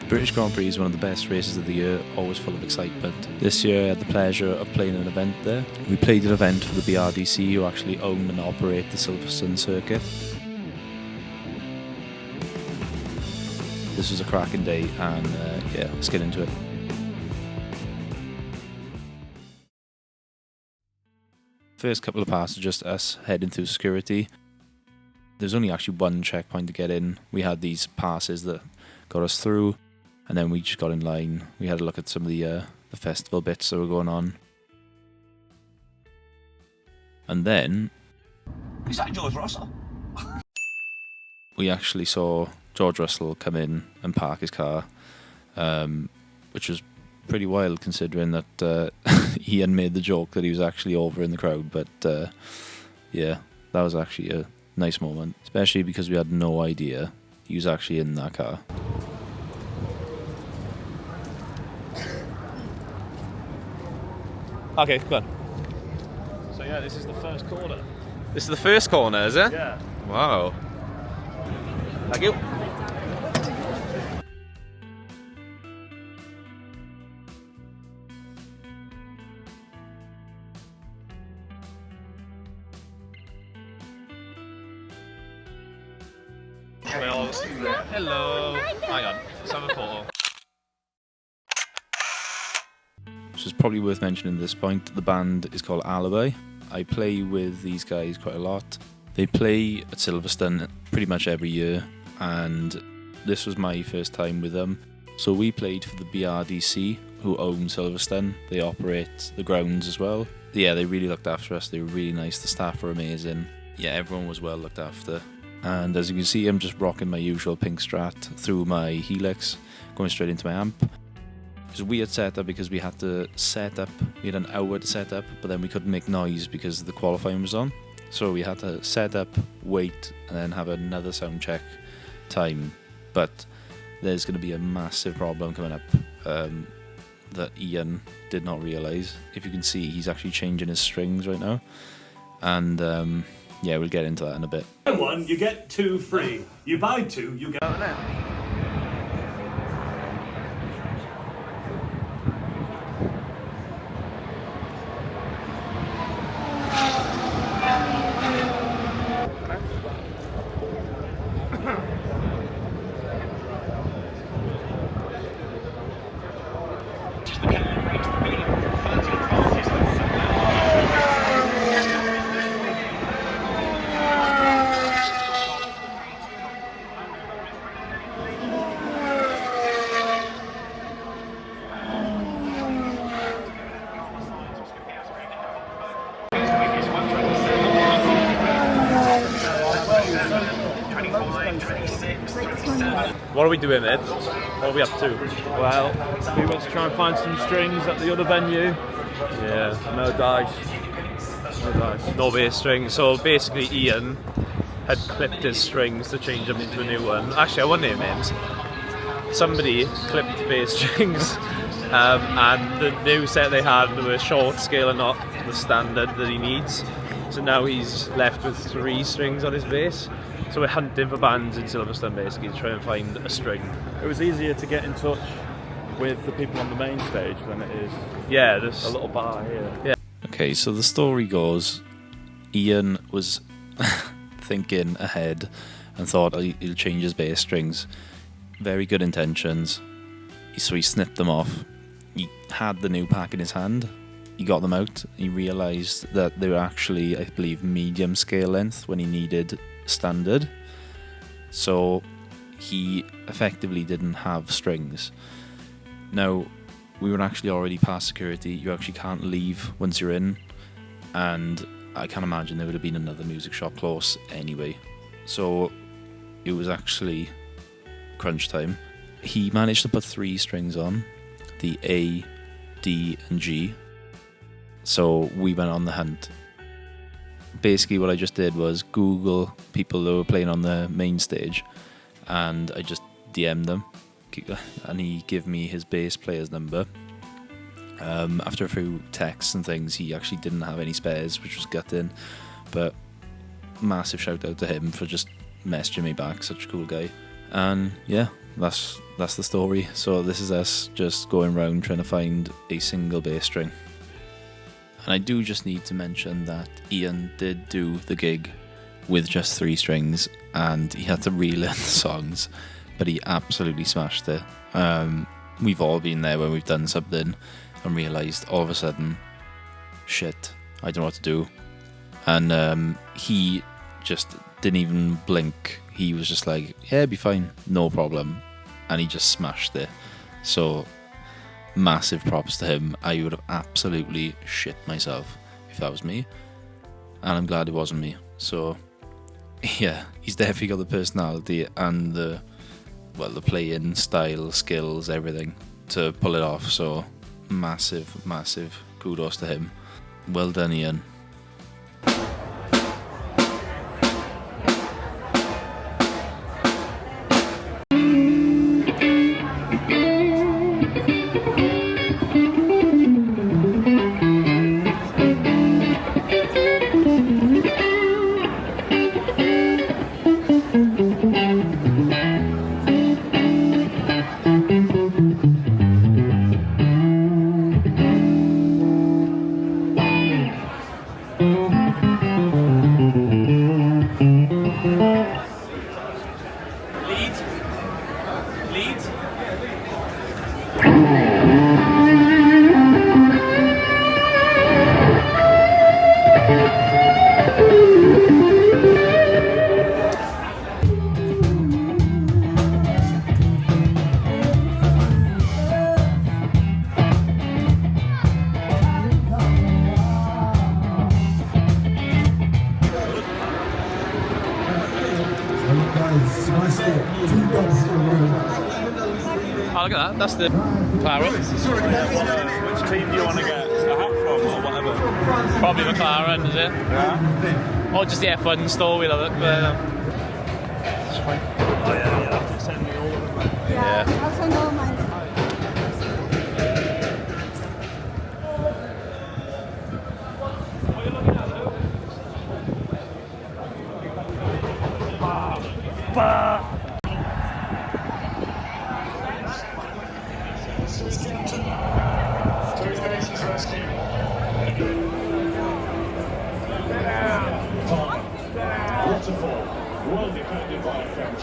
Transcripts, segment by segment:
British Grand Prix is one of the best races of the year, always full of excitement. This year I had the pleasure of playing an event there. We played an event for the BRDC, who actually own and operate the Silverstone circuit. This was a cracking day, and yeah, let's get into it. First couple of passes, just us heading through security. There's only actually one checkpoint to get in. We had these passes that got us through, and then we just got in line. We had a look at some of the festival bits that were going on. And then... Is that George Russell? We actually saw George Russell come in and park his car, which was pretty wild considering that Ian made the joke that he was actually over in the crowd. But yeah, that was actually a nice moment, especially because we had no idea he was actually in that car. Okay, go on. So yeah, this is the first corner. This is the first corner, is it? Yeah. Wow. Thank you. Hello. Hang on. Let's have a photo. Which is probably worth mentioning at this point. The band is called Alibi. I play with these guys quite a lot. They play at Silverstone pretty much every year, and this was my first time with them. So we played for the BRDC, who own Silverstone. They operate the grounds as well. Yeah, they really looked after us. They were really nice. The staff were amazing. Yeah, everyone was well looked after. And as you can see, I'm just rocking my usual pink Strat through my Helix, going straight into my amp. It was a weird setup because we had to set up, we had an hour to set up, but then we couldn't make noise because the qualifying was on. So we had to set up, wait, and then have another sound check time. But there's going to be a massive problem coming up that Ian did not realise. If you can see, he's actually changing his strings right now. And yeah, we'll get into that in a bit. One, you get two free. You buy two, you get... What are we doing, Ed? What are we up to? Well, we went to try and find some strings at the other venue. Yeah, no dice. No dice. No bass string. So basically Ian had clipped his strings to change them into a new one. Actually, I won't name names. Somebody clipped the bass strings and the new set they had were short scale and not the standard that he needs. So now he's left with 3 strings on his bass. So we're hunting for bands in Silverstone basically to try and find a string. It was easier to get in touch with the people on the main stage than it is Yeah, a little bar here. Yeah. Okay, so the story goes, Ian was thinking ahead and thought he'll change his bass strings. Very good intentions. So he snipped them off. He had the new pack in his hand. He got them out. He realised that they were actually, I believe, medium scale length when he needed standard. So he effectively didn't have strings. Now, we were actually already past security. You actually can't leave once you're in, and I can't imagine there would have been another music shop close anyway. So it was actually crunch time. He managed to put 3 strings on, the A, D and G. So we went on the hunt. Basically what I just did was Google people that were playing on the main stage, and I just DM'd them, and he gave me his bass player's number. After a few texts and things, he actually didn't have any spares, which was gutting, but massive shout out to him for just messaging me back, such a cool guy. And yeah, that's the story. So this is us just going around trying to find a single bass string. And I do just need to mention that Ian did do the gig with just 3 strings, and he had to relearn the songs, but he absolutely smashed it. We've all been there when we've done something and realised all of a sudden, shit, I don't know what to do. And he just didn't even blink. He was just like, yeah, be fine, no problem. And he just smashed it. So massive props to him. I would have absolutely shit myself if that was me, and I'm glad it wasn't me. So yeah, he's definitely got the personality and the playing style, skills, everything to pull it off. So massive kudos to him. Well done, Ian. Oh, look at that. That's the Clara. Which team do you want to get a hat from or whatever? Probably McLaren, is it? Yeah. Or just the F1 store, we'll have it. But, Oh yeah, you'll have to send me all of them. yeah. I'll send all mine. Well defended by French.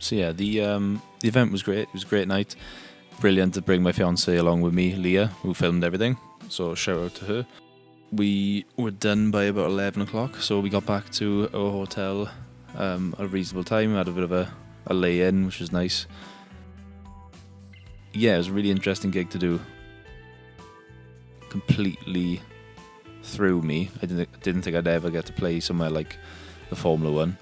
So yeah, the event was great. It was a great night. Brilliant to bring my fiance along with me, Leah, who filmed everything. So shout out to her. We were done by about 11 o'clock, so we got back to our hotel at a reasonable time. We had a bit of a lay-in, which was nice. Yeah, it was a really interesting gig to do. Completely threw me. I didn't think I'd ever get to play somewhere like the Formula One.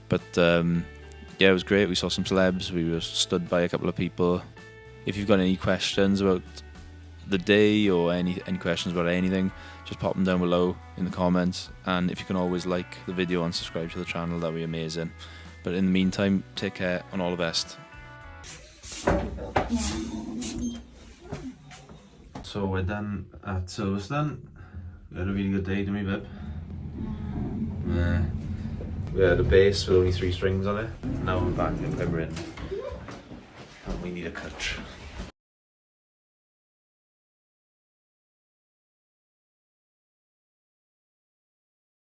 But yeah, it was great. We saw some celebs. We were stood by a couple of people. If you've got any questions about the day or any questions about anything, just pop them down below in the comments. And if you can always like the video and subscribe to the channel, that'd be amazing. But in the meantime, take care and all the best. So we're done at Silverstone. We had a really good day, didn't we, babe? We had a bass with only 3 strings on it. Now we're back in Pembryn. And we need a coach.